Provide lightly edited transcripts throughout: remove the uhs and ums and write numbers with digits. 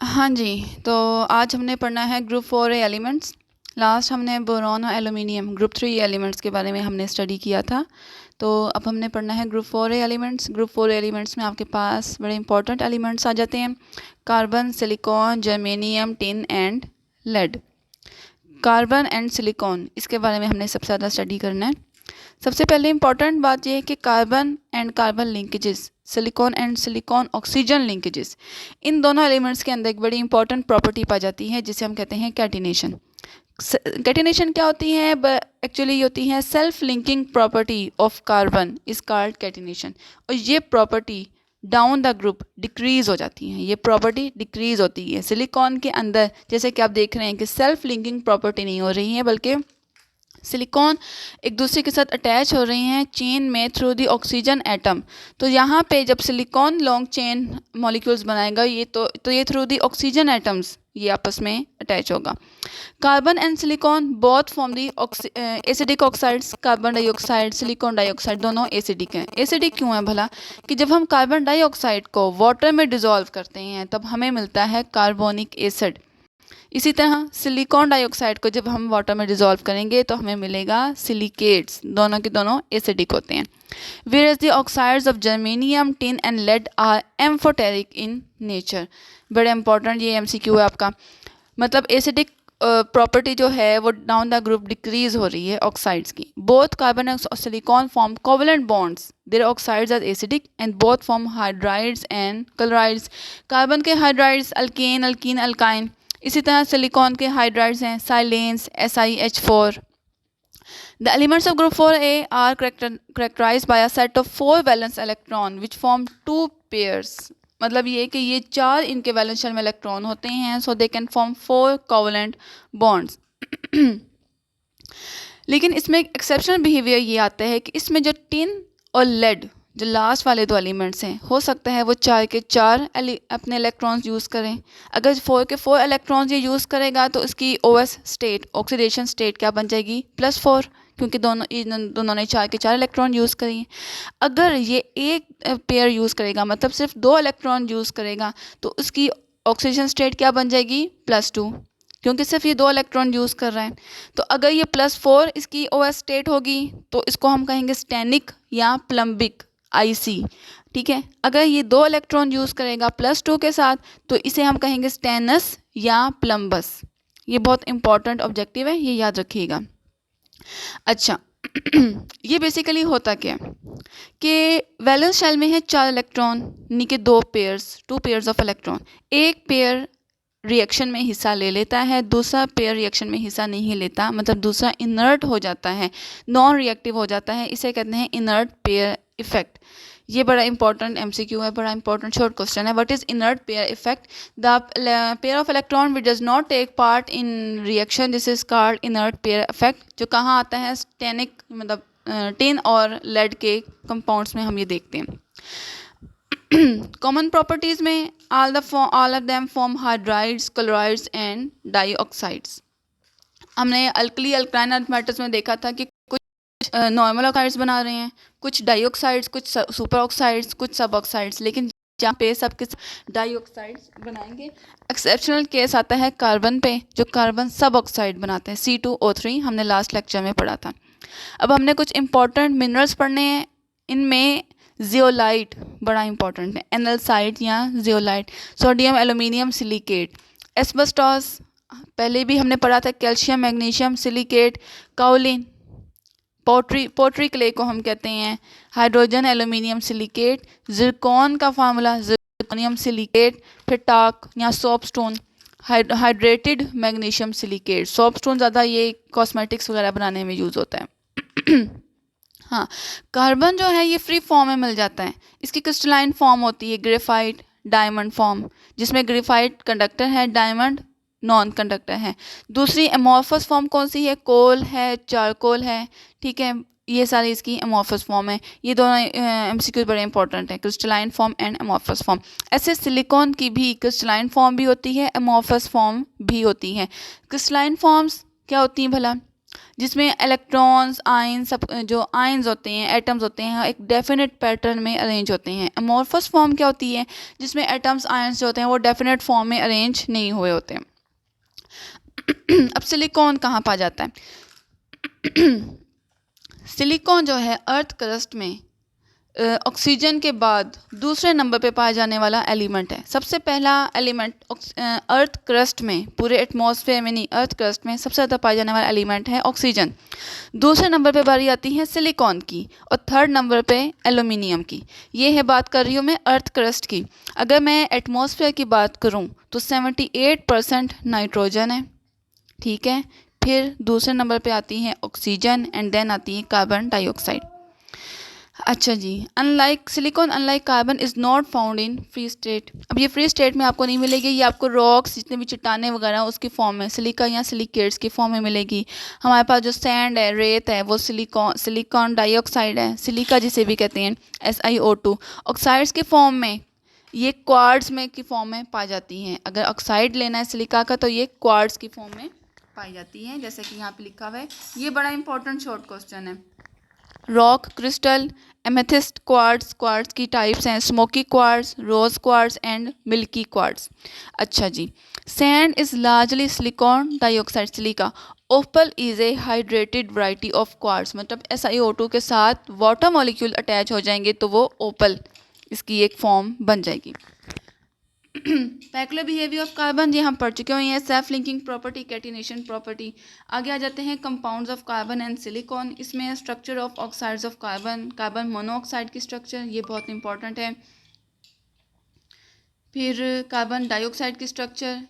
हाँ जी, तो आज हमने पढ़ना है ग्रुप 4A एलिमेंट्स। लास्ट हमने बोरॉन और एल्युमिनियम ग्रुप 3 एलिमेंट्स के बारे में हमने स्टडी किया था। तो अब हमने पढ़ना है group 4A elements. Group 4 elements में आपके पास बड़े इंपॉर्टेंट एलिमेंट्स आ जाते हैं: carbon, silicon, germanium, tin and lead. Carbon and silicon, इसके बारे में हमने सबसे ज़्यादा स्टडी करना है। सबसे पहले इंपॉर्टेंट बात यह है कि carbon and carbon linkages, silicon and silicon oxygen linkages, इन दोनों एलिमेंट्स के अंदर एक बड़ी इंपॉर्टेंट प्रॉपर्टी पाई जाती है जिसे हम कहते हैं कैटिनेशन। कैटिनेशन क्या होती है? एक्चुअली ये होती है self linking property of carbon is called catenation. और ये property down the group decrease हो जाती है, ये प्रॉपर्टी डिक्रीज होती है। सिलिकॉन के अंदर जैसे कि आप देख रहे हैं कि सेल्फ लिंकिंग प्रॉपर्टी नहीं हो रही है, बल्कि सिलिकॉन एक दूसरे के साथ अटैच हो रही हैं चेन में थ्रू दी ऑक्सीजन एटम। तो यहाँ पे जब सिलिकॉन लॉन्ग चेन मॉलिक्यूल्स बनाएगा तो ये थ्रू दी ऑक्सीजन एटम्स ये आपस में अटैच होगा। Carbon and silicon both form the acidic oxides. Carbon dioxide, silicon dioxide दोनों एसिडिक हैं। एसिडिक क्यों है भला? कि जब हम कार्बन डाइऑक्साइड को वाटर में डिसॉल्व करते हैं तब हमें मिलता है कार्बोनिक एसिड। इसी तरह सिलिकॉन डाइऑक्साइड को जब हम वाटर में डिसॉल्व करेंगे तो हमें मिलेगा सिलिकेट्स। दोनों के दोनों एसिडिक होते हैं। Where the oxides of germanium, tin and lead are amphoteric in nature. बड़े इंपॉर्टेंट ये एमसीक्यू है आपका। मतलब एसिडिक प्रॉपर्टी जो है वो डाउन द ग्रुप डिक्रीज हो रही है ऑक्साइड्स की। बोथ कार्बन और silicon form covalent bonds, their oxides are acidic and both form hydrides and chlorides. Carbon के हाइड्राइड्स अल्केन, अल्कीन, अल्काइन। इसी तरह सिलिकॉन के हाइड्राइड्स हैं silanes, SiH4। The elements of group 4A are characterized by a set of 4 valence electron which form 2 pairs। मतलब ये कि ये 4 इनके वैलेंस शेल में इलेक्ट्रॉन होते हैं, so they can form 4 covalent bonds। लेकिन इसमें एक एक्सेप्शनल बिहेवियर ये आता है कि इसमें जो टिन और लेड, जो लास्ट वाले 2 एलिमेंट्स हैं, हो सकता है वो 4 के 4 अपने इलेक्ट्रॉन्स यूज़ करें। अगर 4 के 4 इलेक्ट्रॉन्स ये यूज़ करेगा तो इसकी OS स्टेट, ऑक्सीडेशन स्टेट क्या बन जाएगी? +4, क्योंकि दोनों ने 4 के 4 इलेक्ट्रॉन यूज़ करेंगे। अगर ये एक पेयर यूज़ करेगा, मतलब सिर्फ 2 इलेक्ट्रॉन यूज़ करेगा, तो उसकी ऑक्सीडेशन स्टेट क्या बन जाएगी? +2, क्योंकि सिर्फ ये 2 इलेक्ट्रॉन यूज़ कर रहे हैं। तो अगर ये +4 इसकी OS स्टेट होगी तो इसको हम कहेंगे स्टेनिक या प्लम्बिक, IC। ठीक है। अगर ये 2 इलेक्ट्रॉन यूज़ करेगा +2 के साथ तो इसे हम कहेंगे स्टेनस या प्लम्बस। ये बहुत इंपॉर्टेंट ऑब्जेक्टिव है, ये याद रखिएगा। अच्छा ये बेसिकली होता क्या है कि वैलेंस शेल में है 4 इलेक्ट्रॉन, यानी कि 2 पेयर्स ऑफ इलेक्ट्रॉन। एक पेयर रिएक्शन में हिस्सा ले लेता है, दूसरा पेयर रिएक्शन में हिस्सा नहीं लेता, मतलब दूसरा इनर्ट हो जाता है, नॉन रिएक्टिव हो जाता है। इसे कहते हैं इनर्ट पेयर इफेक्ट। ये बड़ा इंपॉर्टेंट MCQ है, बड़ा इंपॉर्टेंट शॉर्ट क्वेश्चन है। What is inert pair effect? The pair of electron which does not take part in reaction, this is called inert pair effect. जो कहाँ आता है? स्टेनिक, मतलब टिन और लेड के कंपाउंड्स में हम ये देखते हैं। कॉमन प्रॉपर्टीज में all of them form hydrides, chlorides and dioxides। हमने अल्कली अल्काइन अर्थ मैटर्स में देखा था कि कुछ नॉर्मल ऑक्साइड्स बना रहे हैं, कुछ डाइऑक्साइड्स, कुछ सुपर ऑक्साइड्स, कुछ सब ऑक्साइड्स, लेकिन जहाँ पे सब किस डाइऑक्साइड्स बनाएंगे। एक्सेप्शनल केस आता है कार्बन पे, जो कार्बन सब ऑक्साइड बनाते हैं, C2O3, हमने लास्ट लेक्चर में पढ़ा था। अब हमने कुछ इंपॉर्टेंट मिनरल्स पढ़ने हैं। इनमें जियोलाइट बड़ा इंपॉर्टेंट है, एनालसाइट या zeolite, sodium aluminium silicate, asbestos पहले भी हमने पढ़ा था, calcium magnesium silicate, kaolin, pottery clay को हम कहते हैं, हाइड्रोजन एल्यूमिनियम सिलिकेट, जिरकॉन का फार्मूला जिरकोनियम सिलिकेट, फिर टाक या soapstone, hydrated magnesium silicate. Soapstone ज़्यादा ये कॉस्मेटिक्स वगैरह बनाने में यूज़ होता है। हाँ, कार्बन जो है ये फ्री फॉर्म में मिल जाता है। इसकी क्रिस्टलाइन फॉर्म होती है ग्रेफाइट, डायमंड फॉर्म, जिसमें ग्रेफाइट कंडक्टर है, डायमंड नॉन कंडक्टर है। दूसरी एमॉर्फस फॉर्म कौन सी है? कोल है, चारकोल है। ठीक है, ये सारी इसकी एमॉर्फस फॉर्म है। ये दोनों MCQ बड़े इंपॉर्टेंट है, crystalline form and amorphous form. ऐसे सिलिकॉन की भी क्रिस्टलाइन फॉर्म भी होती है, एमॉर्फस फॉर्म भी होती है। क्रिस्टलाइन फॉर्म्स क्या होती हैं भला? जिसमें इलेक्ट्रॉन्स आयन सब जो आयन्स होते हैं एटम्स होते हैं एक डेफिनेट पैटर्न में अरेंज होते हैं। अमॉर्फस फॉर्म क्या होती है, जिसमें एटम्स आयन्स जो होते हैं वो डेफिनेट फॉर्म में अरेंज नहीं हुए होते हैं। अब सिलिकॉन कहाँ पाया जाता है? सिलिकॉन जो है अर्थ क्रस्ट में ऑक्सीजन के बाद दूसरे नंबर पे पाया जाने वाला एलिमेंट है। सबसे पहला एलिमेंट अर्थ क्रस्ट में, पूरे एटमॉस्फेयर में नहीं, अर्थ क्रस्ट में सबसे ज़्यादा पाया जाने वाला एलिमेंट है ऑक्सीजन। दूसरे नंबर पे बारी आती है सिलिकॉन की और थर्ड नंबर पे एल्यूमिनियम की। ये है बात कर रही हूँ मैं अर्थ क्रस्ट की। अगर मैं एटमॉस्फेयर की बात करूँ तो 78% नाइट्रोजन है, ठीक है। फिर दूसरे नंबर पे आती है ऑक्सीजन एंड देन आती है कार्बन डाइऑक्साइड। अच्छा जी, unlike silicon unlike carbon is not found in free state. अब ये फ्री स्टेट में आपको नहीं मिलेगी, ये आपको रॉक्स जितने भी चट्टाने वगैरह उसकी फॉर्म में, सिलिका या सिलिकेट्स की फॉर्म में मिलेगी। हमारे पास जो सैंड है, रेत है, वो सिलिकॉन डाइऑक्साइड है, सिलिका जिसे भी कहते हैं, SiO2 ऑक्साइड्स की फॉर्म में। ये क्वार्ट्ज में की फॉर्म में पाई जाती हैं। अगर ऑक्साइड लेना है सिलिका का तो ये क्वार्ट्ज की फॉर्म में पाई जाती हैं, जैसे कि यहाँ पे लिखा हुआ है। ये बड़ा इंपॉर्टेंट शॉर्ट क्वेश्चन है। Rock crystal, amethyst quartz, quartz की टाइप्स हैं smoky quartz, rose quartz and milky quartz. अच्छा जी, sand is largely silicon dioxide silica. Opal is a hydrated variety of quartz, मतलब SiO2 के साथ वाटर मॉलिक्यूल अटैच हो जाएंगे तो वो ओपल इसकी एक फॉर्म बन जाएगी। पैक्युलर बिहेवियर ऑफ कार्बन ये हम पढ़ चुके हुए हैं। Self linking property, catenation property. आगे आ जाते हैं compounds of carbon and silicon. इसमें structure of oxides of carbon, carbon monoxide की स्ट्रक्चर, ये बहुत इंपॉर्टेंट है। फिर कार्बन डाइऑक्साइड की structure,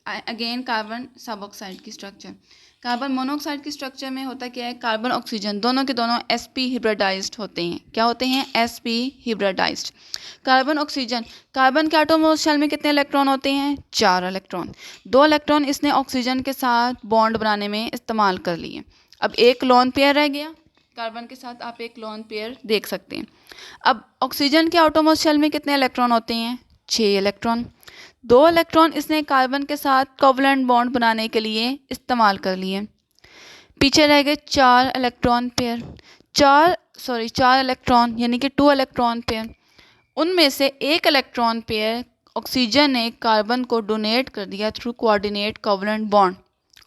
again carbon sub oxide की स्ट्रक्चर। कार्बन मोनोऑक्साइड की स्ट्रक्चर में होता क्या है, कार्बन ऑक्सीजन दोनों के दोनों sp हिब्रिडाइज्ड होते हैं। क्या होते हैं? sp हिब्रिडाइज्ड। कार्बन ऑक्सीजन, कार्बन के एटम शेल में कितने इलेक्ट्रॉन होते हैं? 4 इलेक्ट्रॉन। 2 इलेक्ट्रॉन इसने ऑक्सीजन के साथ बॉन्ड बनाने में इस्तेमाल कर लिए। अब एक लोन पेयर रह गया, कार्बन के साथ आप एक लोन पेयर देख सकते हैं। अब ऑक्सीजन के एटम शेल में कितने इलेक्ट्रॉन होते हैं? 6 इलेक्ट्रॉन। 2 इलेक्ट्रॉन इसने कार्बन के साथ कोवलेंट बॉन्ड बनाने के लिए इस्तेमाल कर लिए। पीछे रह गए 4 इलेक्ट्रॉन पेयर, 4 इलेक्ट्रॉन यानी कि 2 इलेक्ट्रॉन पेयर। उनमें से एक इलेक्ट्रॉन पेयर ऑक्सीजन ने कार्बन को डोनेट कर दिया थ्रू कोऑर्डिनेट कोवलेंट बॉन्ड,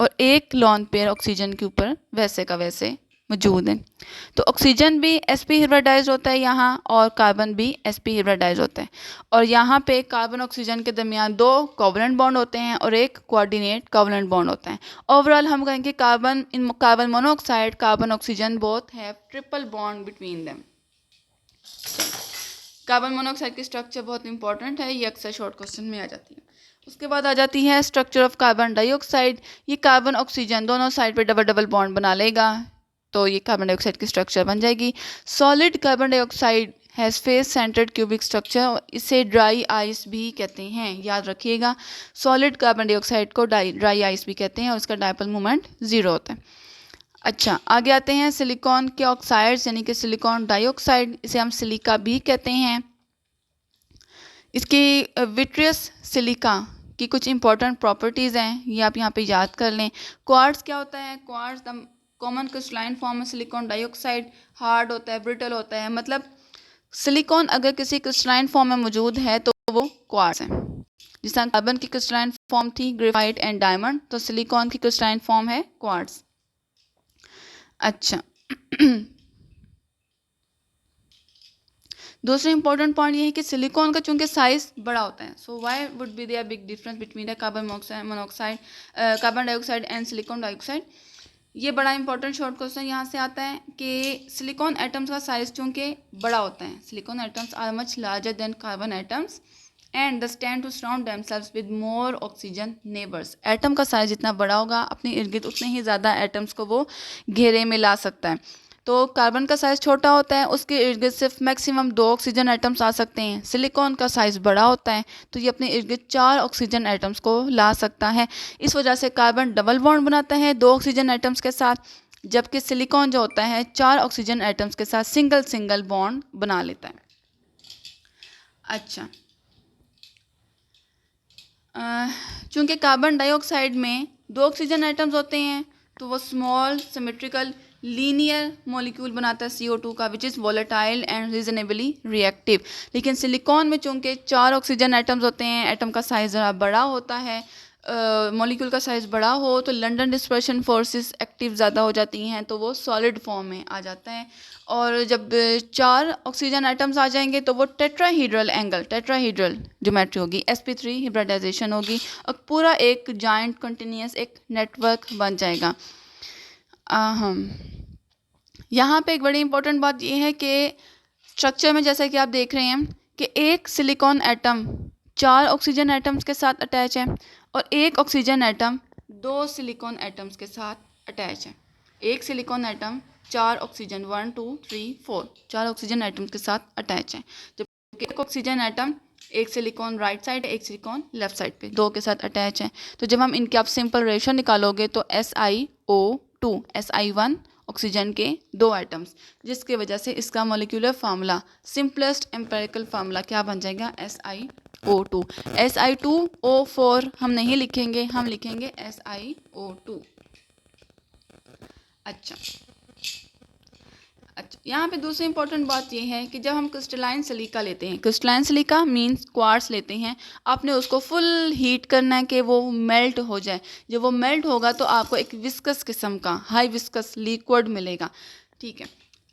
और एक लोन पेयर ऑक्सीजन के ऊपर वैसे का वैसे मौजूद है। तो ऑक्सीजन भी sp हिब्रिडाइज होता है यहाँ, और कार्बन भी sp हिब्रिडाइज होता है। और यहाँ पे कार्बन ऑक्सीजन के दरमियान 2 कोवलेंट बॉन्ड होते हैं और एक कोऑर्डिनेट कोवलेंट बॉन्ड होता है। ओवरऑल हम कहेंगे carbon monoxide, carbon oxygen both have triple bond between them. Carbon monoxide की स्ट्रक्चर बहुत इंपॉर्टेंट है, ये अक्सर शॉर्ट क्वेश्चन में आ जाती है। उसके बाद आ जाती है स्ट्रक्चर ऑफ कार्बन डाइऑक्साइड। ये कार्बन ऑक्सीजन दोनों साइड पे डबल डबल बॉन्ड बना लेगा तो ये कार्बन डाइऑक्साइड की स्ट्रक्चर बन जाएगी। Solid carbon dioxide has face centred cubic structure, इसे ड्राई आइस भी कहते हैं, याद रखिएगा। सॉलिड कार्बन डाइऑक्साइड को ड्राई आइस भी कहते हैं और इसका डायपोल मोमेंट 0 होता है। अच्छा, आगे आते हैं सिलिकॉन के ऑक्साइड्स यानी कि सिलिकॉन डाइऑक्साइड, इसे हम सिलिका भी कहते हैं। इसकी विट्रियस सिलिका की कुछ इंपॉर्टेंट प्रॉपर्टीज़ हैं, ये आप यहाँ पे याद कर लें। क्वार्ट्स क्या होता है? Quartz the common crystalline form है सिलिकॉन डाइऑक्साइड, हार्ड होता है, ब्रिटल होता है। मतलब सिलिकॉन अगर किसी क्रिस्टलाइन फॉर्म में मौजूद है तो वो क्वार्ट्स है। जिस तरह कार्बन की क्रिस्टलाइन फॉर्म थी ग्रेफाइट एंड डायमंड, तो सिलिकॉन की क्रिस्टलाइन फॉर्म है क्वार्ट्स। अच्छा दूसरा इंपॉर्टेंट पॉइंट ये है कि सिलिकॉन का चूंकि साइज बड़ा होता है, so why would be there big difference between the carbon monoxide, carbon dioxide and silicon dioxide. ये बड़ा इंपॉर्टेंट शॉर्ट क्वेश्चन यहाँ से आता है कि सिलिकॉन एटम्स का साइज चूंकि बड़ा होता है, silicon atoms are much larger than carbon atoms and the stand to surround themselves with more oxygen neighbours. Atom का साइज जितना बड़ा होगा अपने इर्द गिर्द उतने ही ज़्यादा एटम्स को वो घेरे में ला सकता है। तो कार्बन का साइज़ छोटा होता है, उसके इर्द गिर्द सिर्फ मैक्सिमम 2 ऑक्सीजन एटम्स आ सकते हैं। सिलिकॉन का साइज़ बड़ा होता है तो ये अपने इर्द गिर्द 4 ऑक्सीजन एटम्स को ला सकता है। इस वजह से कार्बन डबल बॉन्ड बनाता है 2 ऑक्सीजन एटम्स के साथ, जबकि सिलिकॉन जो होता है 4 ऑक्सीजन एटम्स के साथ सिंगल बॉन्ड बना लेता है। अच्छा, चूँकि कार्बन डाइऑक्साइड में 2 ऑक्सीजन एटम्स होते हैं तो वो स्मॉल सिमेट्रिकल लीनियर मॉलिक्यूल बनाता है CO2 का, which is volatile and reasonably reactive. लेकिन सिलिकॉन में चूँकि 4 ऑक्सीजन एटम्स होते हैं, एटम का साइज़ ज़रा बड़ा होता है, मॉलिक्यूल का साइज़ बड़ा हो तो लंदन डिस्पर्शन फोर्सेस एक्टिव ज़्यादा हो जाती हैं, तो वो सॉलिड फॉर्म में आ जाता है। और जब 4 ऑक्सीजन एटम्स आ जाएंगे तो वो टेट्राहीड्रल एंगल, टेट्राहीड्रल ज्योमेट्री होगी, sp3 हिब्रिडाइजेशन होगी और पूरा एक जॉइंट कंटिन्यूस एक नेटवर्क बन जाएगा। हम यहाँ पे एक बड़ी इंपॉर्टेंट बात ये है कि स्ट्रक्चर में जैसा कि आप देख रहे हैं कि एक सिलिकॉन एटम 4 ऑक्सीजन एटम्स के साथ अटैच है और एक ऑक्सीजन एटम 2 सिलिकॉन एटम्स के साथ अटैच है। एक silicon atom 4 oxygen 1 2 3 4 4 oxygen atoms के साथ अटैच है, जबकि एक ऑक्सीजन एटम एक सिलिकॉन राइट साइड एक सिलिकॉन लेफ्ट साइड पे 2 के साथ अटैच है। तो जब हम इनके आप सिंपल रेशो निकालोगे तो SiO2 Si1 ऑक्सीजन के 2 एटम्स, जिसकी वजह से इसका molecular formula simplest empirical formula क्या बन जाएगा, SiO2। Si2O4 हम नहीं लिखेंगे, हम लिखेंगे SiO2। अच्छा, यहाँ पे दूसरी इंपॉर्टेंट बात ये है कि जब हम क्रिस्टलाइन सिलिका लेते हैं, क्रिस्टलाइन सिलिका मीन्स क्वार्ट्स लेते हैं, आपने उसको फुल हीट करना है कि वो मेल्ट हो जाए। जब वो मेल्ट होगा तो आपको एक विस्कस किस्म का हाई विस्कस लिक्विड मिलेगा, ठीक है।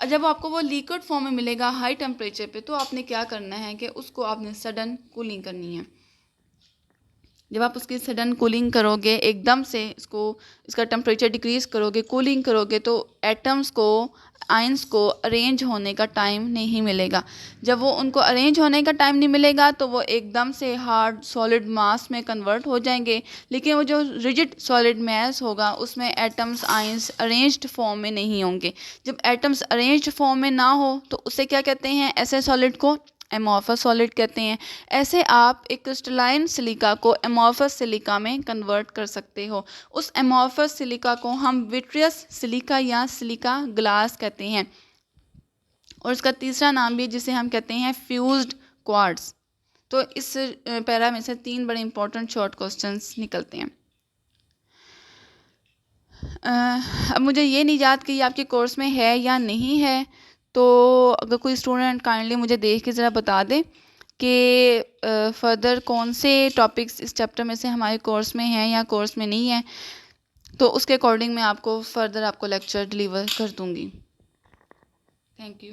और जब आपको वो लिक्विड फॉर्म में मिलेगा हाई टेम्परेचर पे, तो आपने क्या करना है कि उसको आपने सडन कूलिंग करनी है। जब आप उसकी सडन कूलिंग करोगे, एकदम से इसका टेम्परेचर डिक्रीज़ करोगे, कूलिंग करोगे, तो एटम्स को, आयंस को अरेंज होने का टाइम नहीं मिलेगा। जब वो उनको अरेंज होने का टाइम नहीं मिलेगा तो वो एकदम से हार्ड सॉलिड मास में कन्वर्ट हो जाएंगे। लेकिन वो जो रिजिड सॉलिड मास होगा उसमें एटम्स, आयंस अरेंज्ड फॉर्म में नहीं होंगे। जब एटम्स अरेंज्ड फॉर्म में ना हो तो उसे क्या कहते हैं, ऐसे सॉलिड को एमॉर्फस सॉलिड कहते हैं। ऐसे आप एक क्रिस्टलाइन सिलिका को एमॉर्फस सिलिका में कन्वर्ट कर सकते हो। उस एमॉर्फस सिलिका को हम विट्रियस सिलिका या सिलिका ग्लास कहते हैं। और इसका तीसरा नाम भी है जिसे हम कहते हैं फ्यूज्ड क्वार्ट्ज। तो इस पैरा में से 3 बड़े इंपॉर्टेंट शॉर्ट क्वेश्चंस निकलते हैं। अब मुझे ये नहीं याद कि ये आपके कोर्स में है या नहीं है, तो अगर कोई स्टूडेंट काइंडली मुझे देख के ज़रा बता दे कि फर्दर कौन से टॉपिक्स इस चैप्टर में से हमारे कोर्स में हैं या कोर्स में नहीं है, तो उसके अकॉर्डिंग मैं आपको फर्दर लेक्चर डिलीवर कर दूँगी। Thank you.